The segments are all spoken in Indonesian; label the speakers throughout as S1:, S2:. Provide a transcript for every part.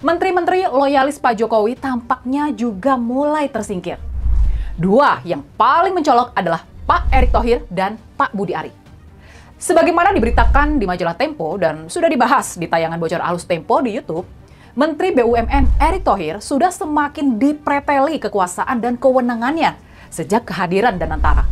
S1: Menteri-menteri loyalis Pak Jokowi tampaknya juga mulai tersingkir. Dua yang paling mencolok adalah Pak Erick Thohir dan Pak Budi Ari. Sebagaimana diberitakan di majalah Tempo dan sudah dibahas di tayangan Bocor Alus Tempo di YouTube, Menteri BUMN Erick Thohir sudah semakin dipreteli kekuasaan dan kewenangannya sejak kehadiran Danantara.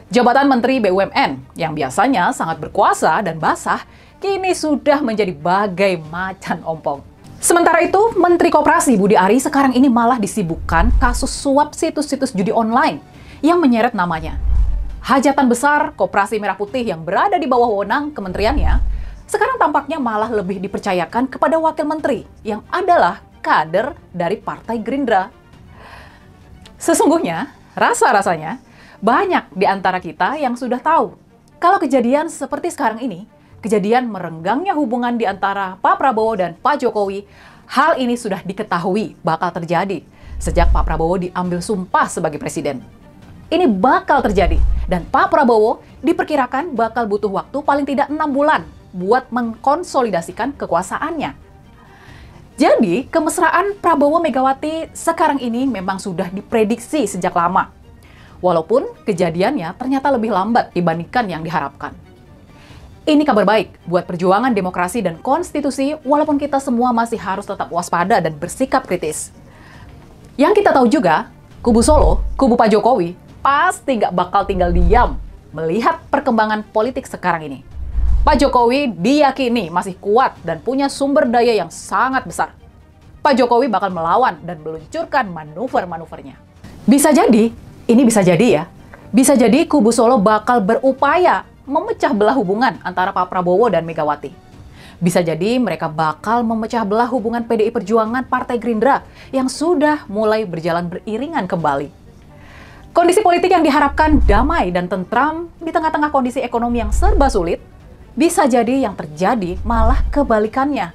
S1: Jabatan Menteri BUMN yang biasanya sangat berkuasa dan basah, kini sudah menjadi bagai macan ompong. Sementara itu, Menteri Koperasi Budi Ari sekarang ini malah disibukkan kasus suap situs-situs judi online yang menyeret namanya. Hajatan besar Koperasi Merah Putih yang berada di bawah wewenang kementeriannya, sekarang tampaknya malah lebih dipercayakan kepada wakil menteri yang adalah kader dari Partai Gerindra. Sesungguhnya, rasa-rasanya, banyak di antara kita yang sudah tahu kalau kejadian seperti sekarang ini, kejadian merenggangnya hubungan di antara Pak Prabowo dan Pak Jokowi, hal ini sudah diketahui bakal terjadi sejak Pak Prabowo diambil sumpah sebagai presiden. Ini bakal terjadi dan Pak Prabowo diperkirakan bakal butuh waktu paling tidak 6 bulan buat mengkonsolidasikan kekuasaannya. Jadi, kemesraan Prabowo Megawati sekarang ini memang sudah diprediksi sejak lama. Walaupun kejadiannya ternyata lebih lambat dibandingkan yang diharapkan. Ini kabar baik buat perjuangan demokrasi dan konstitusi, walaupun kita semua masih harus tetap waspada dan bersikap kritis. Yang kita tahu juga, kubu Solo, kubu Pak Jokowi, pasti nggak bakal tinggal diam melihat perkembangan politik sekarang ini. Pak Jokowi diyakini masih kuat dan punya sumber daya yang sangat besar. Pak Jokowi bakal melawan dan meluncurkan manuver-manuvernya. Bisa jadi, ini bisa jadi ya, bisa jadi kubu Solo bakal berupaya memecah belah hubungan antara Pak Prabowo dan Megawati. Bisa jadi mereka bakal memecah belah hubungan PDI Perjuangan Partai Gerindra yang sudah mulai berjalan beriringan kembali. Kondisi politik yang diharapkan damai dan tentram di tengah-tengah kondisi ekonomi yang serba sulit, bisa jadi yang terjadi malah kebalikannya.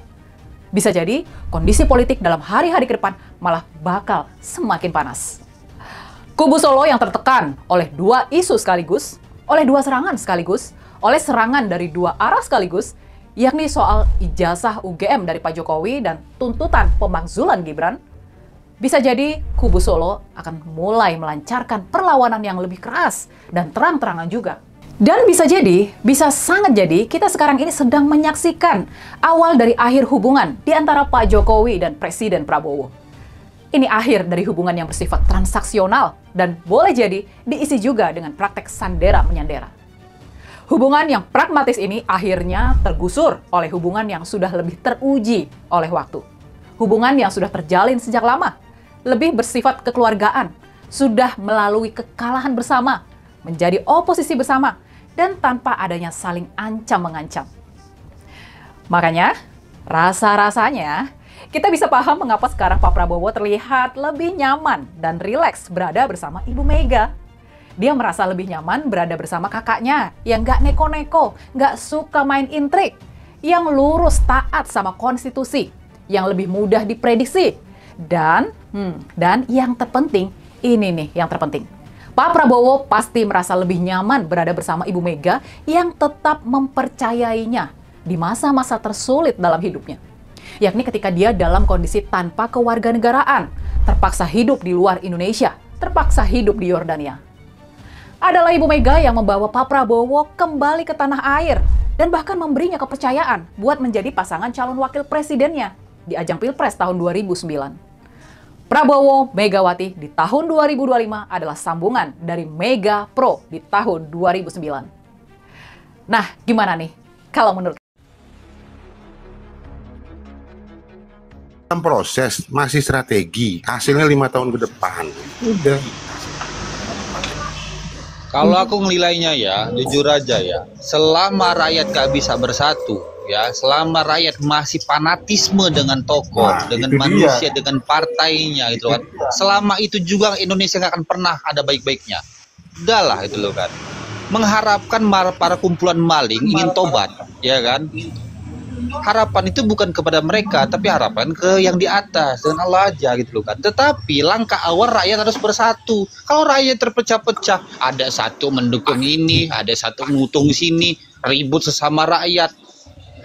S1: Bisa jadi kondisi politik dalam hari-hari ke depan malah bakal semakin panas. Kubu Solo yang tertekan oleh dua isu sekaligus, oleh dua serangan sekaligus, oleh serangan dari dua arah sekaligus, yakni soal ijazah UGM dari Pak Jokowi dan tuntutan pemakzulan Gibran, bisa jadi kubu Solo akan mulai melancarkan perlawanan yang lebih keras dan terang-terangan juga. Dan bisa jadi, bisa sangat jadi, kita sekarang ini sedang menyaksikan awal dari akhir hubungan di antara Pak Jokowi dan Presiden Prabowo. Ini akhir dari hubungan yang bersifat transaksional dan boleh jadi diisi juga dengan praktek sandera-menyandera. Hubungan yang pragmatis ini akhirnya tergusur oleh hubungan yang sudah lebih teruji oleh waktu. Hubungan yang sudah terjalin sejak lama, lebih bersifat kekeluargaan, sudah melalui kekalahan bersama, menjadi oposisi bersama, dan tanpa adanya saling ancam-mengancam. Makanya, rasa-rasanya, kita bisa paham mengapa sekarang Pak Prabowo terlihat lebih nyaman dan rileks berada bersama Ibu Mega. Dia merasa lebih nyaman berada bersama kakaknya yang nggak neko-neko, nggak suka main intrik, yang lurus taat sama konstitusi, yang lebih mudah diprediksi. Dan yang terpenting, ini nih yang terpenting. Pak Prabowo pasti merasa lebih nyaman berada bersama Ibu Mega yang tetap mempercayainya di masa-masa tersulit dalam hidupnya. Yakni ketika dia dalam kondisi tanpa kewarganegaraan, terpaksa hidup di luar Indonesia, terpaksa hidup di Yordania. Adalah Ibu Mega yang membawa Pak Prabowo kembali ke tanah air dan bahkan memberinya kepercayaan buat menjadi pasangan calon wakil presidennya di ajang Pilpres tahun 2009. Prabowo Megawati di tahun 2025 adalah sambungan dari Mega Pro di tahun 2009. Nah, gimana nih kalau menurut
S2: proses masih strategi, hasilnya 5 tahun ke depan udah.
S3: Kalau aku nilainya ya, jujur aja ya, selama rakyat gak bisa bersatu ya, selama rakyat masih fanatisme dengan tokoh, dengan manusia, dengan partainya gitu kan, selama itu juga Indonesia gak akan pernah ada baik-baiknya. Udahlah itu loh kan, mengharapkan para kumpulan maling ingin tobat ya kan. Harapan itu bukan kepada mereka, tapi harapan ke yang di atas, dengan Allah aja gitu loh kan. Tetapi langkah awal rakyat harus bersatu. Kalau rakyat terpecah-pecah, ada satu mendukung ini, ada satu mengutung sini, ribut sesama rakyat,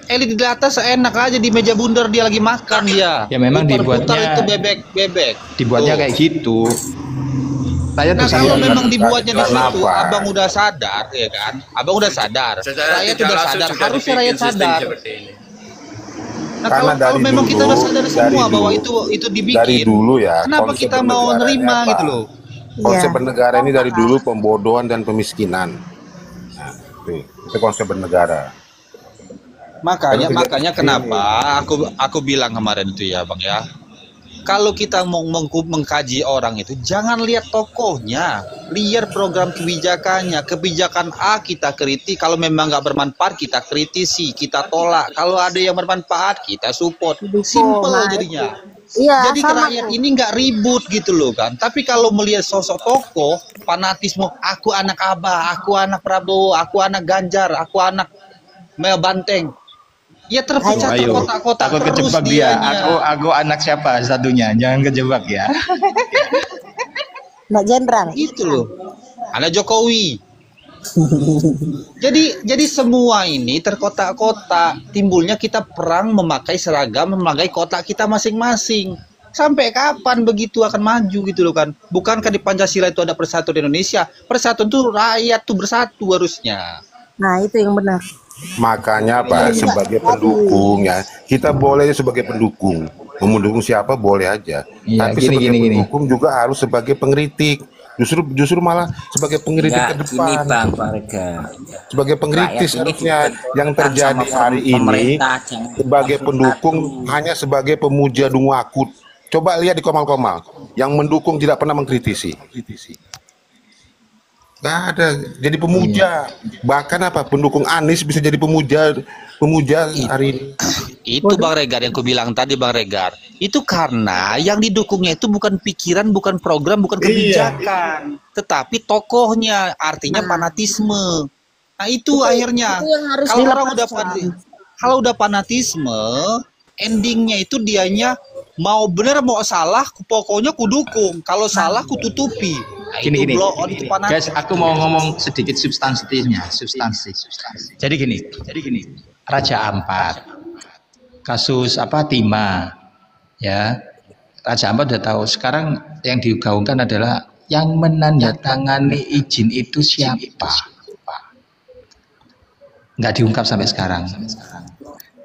S3: Elit di atas enak aja di meja bundar dia lagi makan ya.
S4: Ya memang
S3: Putar-putar
S4: dibuatnya
S3: itu bebek.
S4: dibuatnya
S3: Tuh.
S4: kayak gitu. Saya
S3: Nah
S4: tuh
S3: kalau
S4: sampai
S3: memang dibuatnya di situ,
S2: Kenapa?
S3: abang udah sadar ya kan? Abang udah sadar,
S5: Secara
S3: rakyat
S5: tidak
S3: udah
S5: langsung
S3: sadar,
S5: sudah
S3: harusnya
S5: dibikin
S3: rakyat
S5: sistem
S3: sadar.
S5: seperti ini.
S3: Nah
S2: Karena
S3: kalau
S2: dari
S3: memang kita
S2: dulu,
S3: udah sadar semua
S2: dari
S3: bahwa
S2: dulu,
S3: itu
S2: dari
S3: dibikin,
S2: dulu ya,
S3: kenapa
S2: konsep
S3: kita mau
S2: bernegara ini
S3: nerima
S2: apa?
S3: gitu loh?
S2: Konsep
S6: Iya.
S2: bernegara ini dari dulu pembodohan dan pemiskinan. Nah, itu konsep bernegara.
S3: Makanya kenapa aku bilang kemarin itu ya bang ya, kalau kita mau mengkaji orang itu jangan lihat tokohnya, lihat program kebijakannya. Kebijakan A kita kritik, kalau memang nggak bermanfaat kita kritisi, kita tolak. Kalau ada yang bermanfaat kita support, simple
S6: Nah,
S3: jadinya.
S6: Iya,
S3: Jadi
S6: sama
S3: rakyat
S6: tuh.
S3: ini nggak ribut gitu loh kan. Tapi kalau melihat sosok tokoh, fanatisme, aku anak Abah, aku anak Prabowo, aku anak Ganjar, aku anak Banteng. Ya terpecah
S4: ayo,
S3: terkotak-kotak
S4: takut
S3: terus
S4: kejebak dia.
S3: dianya.
S4: Aku anak siapa satunya? Jangan kejebak ya.
S6: Mbak Jenderal.
S3: Itu loh. Anak Jokowi. Jadi semua ini terkotak-kotak. Timbulnya kita perang memakai seragam, memakai kotak kita masing-masing. Sampai kapan begitu akan maju gitu loh kan? Bukankah di Pancasila itu ada persatuan Indonesia? Persatuan itu rakyat tuh bersatu harusnya.
S6: Nah, itu yang benar.
S2: Makanya Pak, sebagai pendukung ya, kita boleh sebagai pendukung. Mau mendukung siapa boleh aja.
S4: Iya,
S2: Tapi
S4: gini,
S2: sebagai
S4: gini.
S2: pendukung juga harus sebagai pengkritik. Justru malah sebagai pengkritik
S7: Enggak,
S2: ke
S7: ini
S2: depan.
S7: Bang Pak Rega.
S2: Sebagai pengkritik
S7: Rakyat ini
S2: harusnya
S7: diberikan
S2: yang terjadi
S7: sama
S2: hari ini
S7: pemerintah, jangan
S2: sebagai
S7: langsung
S2: pendukung
S7: satu.
S2: hanya sebagai pemuja dungu akut. Coba lihat di Komal-Komal, yang mendukung tidak pernah mengkritisi. Gak ada, jadi pemuja. Bahkan apa, pendukung Anies bisa jadi pemuja hari ini.
S3: Itu Bang Regar yang ku bilang tadi Bang Regar. Itu karena yang didukungnya itu bukan pikiran, bukan program, bukan kebijakan, tetapi tokohnya, artinya fanatisme. Nah itu akhirnya
S6: Itu yang harus
S3: kalau orang udah
S6: dilepaskan.
S3: kalau udah fanatisme, endingnya itu dianya mau bener mau salah, pokoknya ku dukung. Kalau salah ku tutupi. Nah,
S4: Gini,
S3: itu
S4: gini.
S3: blow on, itu fanatis.
S4: Guys, aku mau ngomong sedikit substansinya, substansi. Jadi gini, Raja Ampat, kasus apa Timah, ya. Raja Ampat udah tahu. Sekarang yang digaungkan adalah yang menandatangani izin itu siapa? Nggak diungkap sampai sekarang.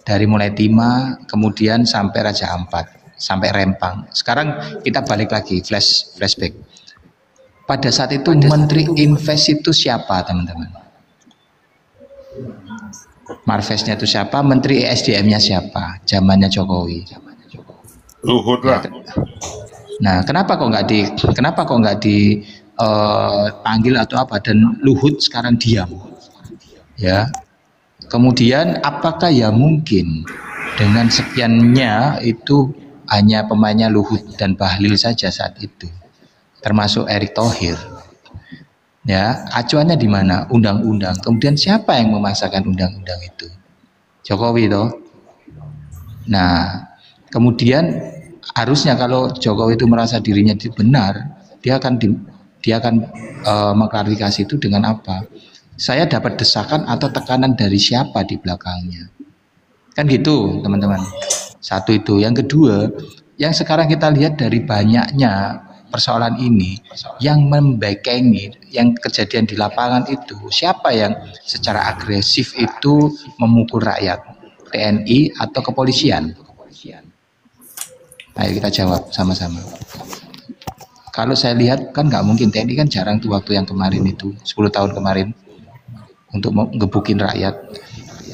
S4: Dari mulai Timah, kemudian sampai Raja Ampat, sampai Rempang. Sekarang kita balik lagi, flashback. Pada saat itu Menteri Invest itu siapa, teman-teman? Marvesnya itu siapa? Menteri ESDM-nya siapa? Zamannya Jokowi.
S2: Luhut lah.
S4: Nah, kenapa kok nggak dipanggil atau apa? Dan Luhut sekarang diam, ya. Kemudian apakah ya mungkin dengan sekiannya itu hanya pemainnya Luhut dan Bahlil saja saat itu, termasuk Erick Thohir, ya, acuannya di mana? Undang-undang. Kemudian siapa yang memasakkan undang-undang itu? Jokowi toh. Nah, kemudian harusnya kalau Jokowi itu merasa dirinya benar, dia akan mengklarifikasi itu dengan apa? Saya dapat desakan atau tekanan dari siapa di belakangnya? Kan gitu, teman-teman. Satu itu. Yang kedua, yang sekarang kita lihat dari banyaknya persoalan ini, yang membekengi, yang kejadian di lapangan itu, siapa yang secara agresif itu memukul rakyat? TNI atau kepolisian? Ayo kita jawab sama-sama. Kalau saya lihat kan nggak mungkin, TNI kan jarang tuh waktu yang kemarin itu, 10 tahun kemarin, untuk ngebukin rakyat,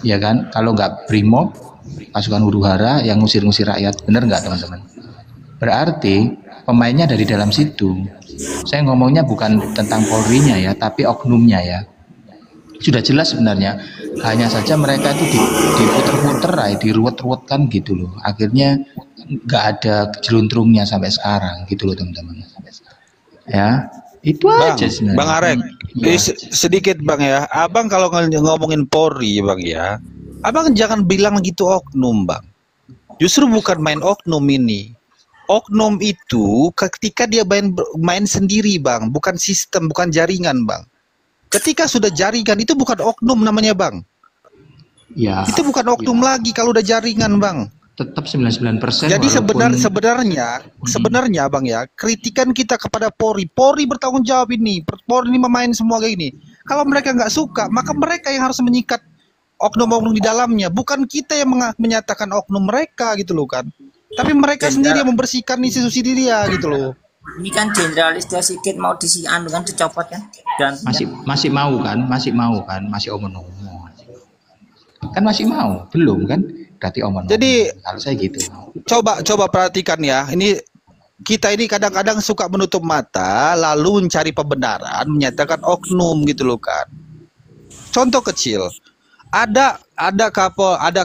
S4: ya kan? Kalau nggak Brimob, pasukan huru-hara yang ngusir-ngusir rakyat, bener nggak teman-teman? Berarti pemainnya dari dalam situ. Saya ngomongnya bukan tentang Polri-nya ya, tapi oknumnya ya. Sudah jelas sebenarnya, hanya saja mereka itu diputer-puter, diruwet-ruwetkan gitu loh. Akhirnya nggak ada jeluntrungnya sampai sekarang gitu loh teman-teman. Ya, itu aja sebenarnya.
S3: Bang Arek, sedikit Bang ya. Abang kalau ngomongin Polri Bang ya, Abang jangan bilang gitu oknum Bang. Justru bukan main oknum ini. Oknum itu ketika dia main sendiri Bang, bukan sistem, bukan jaringan Bang. Ketika sudah jaringan itu bukan oknum namanya Bang.
S4: Ya,
S3: Itu bukan oknum lagi kalau udah jaringan, Bang.
S4: tetap 99%.
S3: Jadi
S4: walaupun
S3: sebenarnya Bang ya, kritikan kita kepada Polri bertanggung jawab ini. Polri ini memain semua kayak gini. Kalau mereka nggak suka, maka mereka yang harus menyikat oknum-oknum di dalamnya, bukan kita yang menyatakan oknum mereka gitu loh kan. Tapi mereka sendiri yang membersihkan institusi dia gitu loh.
S5: Ini kan generalis dia sedikit mau anu kan dicopot kan. Dan
S4: masih mau kan, masih omong-omong. Kan masih mau, belum kan? Berarti omong-omong.
S3: Jadi
S4: kalau saya gitu.
S3: Coba perhatikan ya. Ini kita ini kadang-kadang suka menutup mata lalu mencari pembenaran, menyatakan oknum gitu loh kan. Contoh kecil. Ada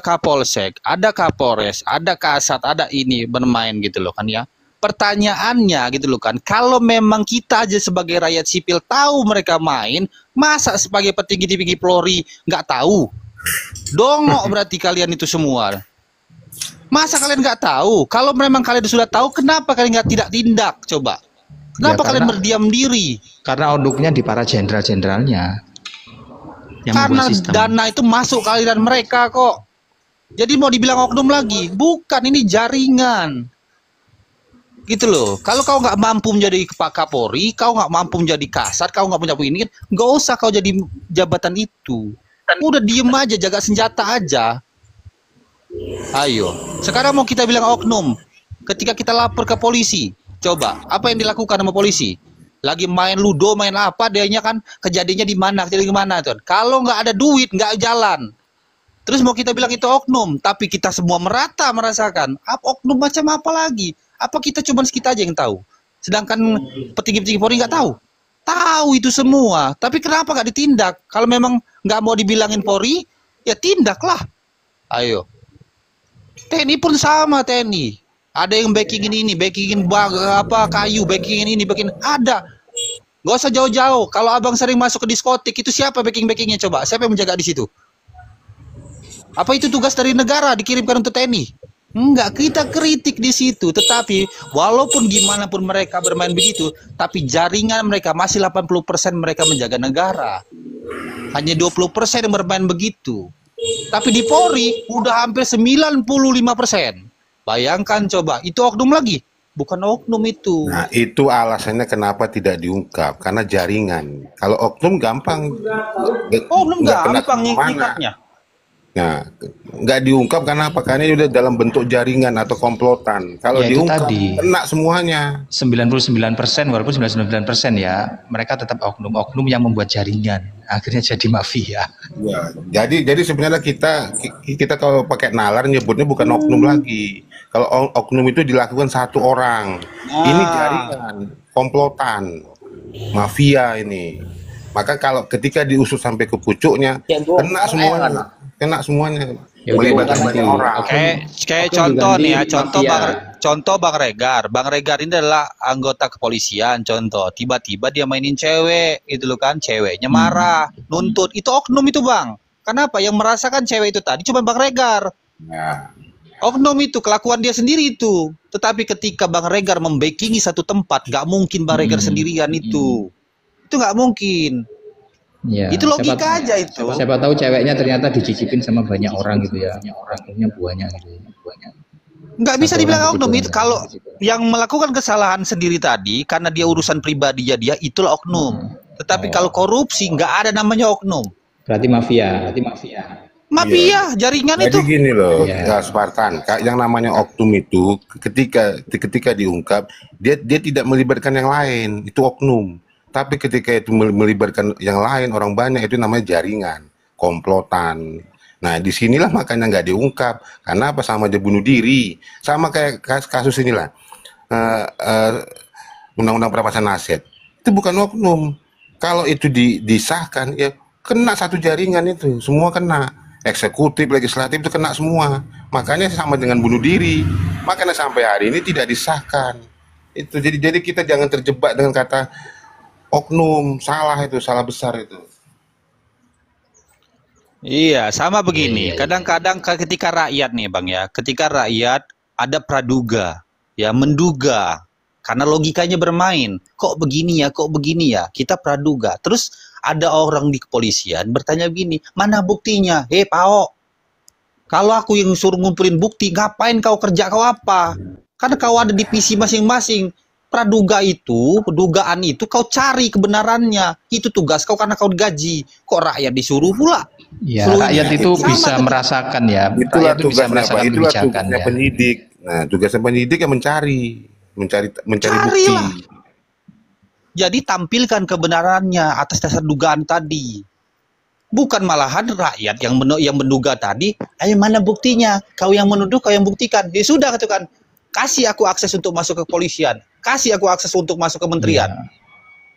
S3: Kapolsek, ada Kapolres, ada Kasat, ada ini bermain gitu loh kan ya. Pertanyaannya gitu loh kan, kalau memang kita aja sebagai rakyat sipil tahu mereka main, masa sebagai petinggi-petinggi Polri nggak tahu? Dongok berarti kalian itu semua. Masa kalian nggak tahu? Kalau memang kalian sudah tahu, kenapa kalian tidak tindak? Coba. Kenapa kalian berdiam diri?
S4: Karena onduknya di para jenderal-jenderalnya.
S3: Karena dana itu masuk ke aliran mereka kok. Jadi mau dibilang oknum lagi? Bukan, ini jaringan. Gitu loh. Kalau kau nggak mampu menjadi Pak Kapolri, kau nggak mampu menjadi Kasat, kau nggak punya ini, nggak usah kau jadi jabatan itu. Udah diem aja, jaga senjata aja. Ayo. Sekarang mau kita bilang oknum. Ketika kita lapor ke polisi, coba apa yang dilakukan sama polisi? Lagi main ludo, main apa, dianya kan kejadiannya di mana, kejadian di mana tuh. Kalau nggak ada duit, nggak jalan. Terus mau kita bilang itu oknum, tapi kita semua merata merasakan. Oknum macam apa lagi? Apa kita cuma kita aja yang tahu? Sedangkan petinggi-petinggi Polri nggak tahu. Tahu itu semua, tapi kenapa nggak ditindak? Kalau memang nggak mau dibilangin Polri, ya tindaklah. Ayo. TNI pun sama TNI. Ada yang backingin ini, backingin kayu, backingin ini, backingin ada. Gak usah jauh-jauh. Kalau abang sering masuk ke diskotik, itu siapa backing-backingnya coba? Siapa yang menjaga di situ? Apa itu tugas dari negara dikirimkan untuk TNI? Enggak, kita kritik di situ. Tetapi walaupun gimana pun mereka bermain begitu, tapi jaringan mereka masih 80% mereka menjaga negara. Hanya 20% yang bermain begitu. Tapi di Polri udah hampir 95%. Bayangkan coba, itu oknum lagi. Bukan oknum itu.
S2: Nah, itu alasannya kenapa tidak diungkap, karena jaringan. Kalau oknum gampang.
S3: Oknum gampang
S2: kena
S3: nyikatnya.
S2: Nah, nggak diungkap karena apa? Karena ini udah dalam bentuk jaringan atau komplotan. Kalau
S4: Ya, itu
S2: diungkap,
S4: tadi.
S2: kena semuanya.
S4: 99% walaupun 99% ya, mereka tetap oknum-oknum yang membuat jaringan. Akhirnya jadi mafia.
S2: Ya, jadi sebenarnya kita kalau pakai nalar nyebutnya bukan oknum lagi. Kalau oknum itu dilakukan satu orang. Ini jaringan, komplotan, mafia ini. Maka kalau ketika diusut sampai ke pucuknya, kena semuanya.
S4: Ya,
S2: Melibatkan
S4: oke,
S2: banyak orang.
S3: Kayak
S4: Oknum
S3: contoh
S4: diganti
S3: nih ya, contoh
S4: mafia.
S3: Bang Regar. Bang Regar ini adalah anggota kepolisian, contoh. Tiba-tiba dia mainin cewek, itu loh kan, ceweknya marah, nuntut. Itu oknum itu, Bang. Kenapa? Yang merasakan cewek itu tadi cuma Bang Regar.
S2: Nah,
S3: Oknum itu, kelakuan dia sendiri itu. Tetapi ketika Bang Regar membackingi satu tempat, nggak mungkin Bang Regar sendirian itu. Itu nggak mungkin.
S4: Ya,
S3: Itu logika aja itu.
S4: Siapa tahu ceweknya ternyata dicicipin sama banyak orang gitu ya. Orangnya banyak gitu.
S3: Nggak bisa
S4: Satu
S3: dibilang
S4: orang
S3: oknum
S4: gitu
S3: itu.
S4: kan.
S3: Kalau yang melakukan kesalahan sendiri tadi karena dia urusan pribadi dia itulah oknum. Tetapi kalau korupsi nggak ada namanya oknum.
S4: Berarti mafia.
S3: Mafia, jaringan
S2: jadi
S3: itu.
S2: gini loh,
S4: Iya.
S2: ya Spartan. Yang namanya oknum itu ketika diungkap, dia tidak melibatkan yang lain, itu oknum. Tapi ketika itu melibatkan yang lain, orang banyak, itu namanya jaringan, komplotan. Nah, disinilah makanya nggak diungkap. Karena apa? Sama aja bunuh diri. Sama kayak kasus inilah. Undang-undang perampasan aset. Itu bukan oknum. Kalau itu disahkan, ya kena satu jaringan itu. Semua kena. Eksekutif, legislatif itu kena semua. Makanya sama dengan bunuh diri. Makanya sampai hari ini tidak disahkan. Itu jadi kita jangan terjebak dengan kata oknum, salah itu, salah besar itu.
S3: Iya, sama begini.
S4: Iya.
S3: Kadang-kadang ketika rakyat nih, Bang ya, ketika rakyat ada praduga, ya menduga, karena logikanya bermain. Kok begini ya, kita praduga. Terus ada orang di kepolisian bertanya begini, mana buktinya? Pao, Kalau aku yang suruh ngumpulin bukti, ngapain kau kerja kau apa? Karena kau ada divisi masing-masing. Dugaan itu kau cari kebenarannya. Itu tugas kau karena kau digaji. Kok rakyat disuruh pula?
S4: Ya,
S3: Suruhnya.
S4: rakyat itu
S3: Sama
S4: bisa
S3: kan?
S4: merasakan ya.
S2: Itulah
S4: Rakyat itu bisa
S2: tugasnya
S4: merasakan
S2: Pak. Itulah
S4: kebijakan
S2: tugasnya
S4: ya.
S2: penyidik. Nah, tugasnya penyidik yang mencari bukti.
S3: Carilah. Jadi tampilkan kebenarannya atas dasar dugaan tadi. Bukan malahan rakyat yang menduga tadi, ayo mana buktinya? Kau yang menuduh, kau yang buktikan. Ya sudah, katakan, kasih aku akses untuk masuk ke kepolisian, kasih aku akses untuk masuk ke kementerian.
S4: Ya.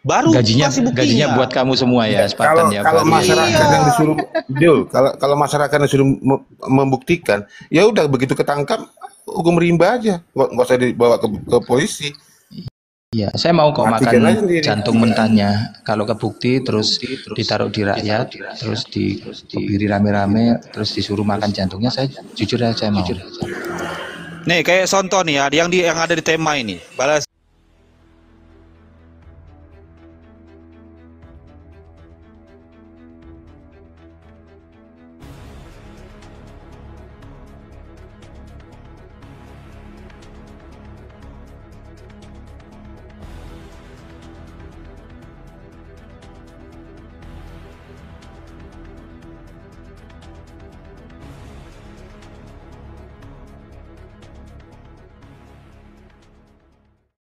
S3: Baru
S4: Gajinya
S3: kasih buktinya.
S4: gajinya buat kamu semua ya, Spartan ya.
S2: Kalau
S4: baru.
S2: masyarakat yang disuruh, kalau masyarakat yang disuruh membuktikan, ya udah begitu ketangkap hukum rimba aja, nggak usah dibawa ke polisi.
S4: Iya, saya mau kok
S2: Matikan aja
S4: makan
S2: sendiri.
S4: jantung mentahnya. Kalau kebukti terus ditaruh di rakyat, terus dibiri rame-rame, terus disuruh makan jantungnya, saya jujur aja saya mau.
S3: Nih kayak contoh nih ya, yang ada di tema ini. Balas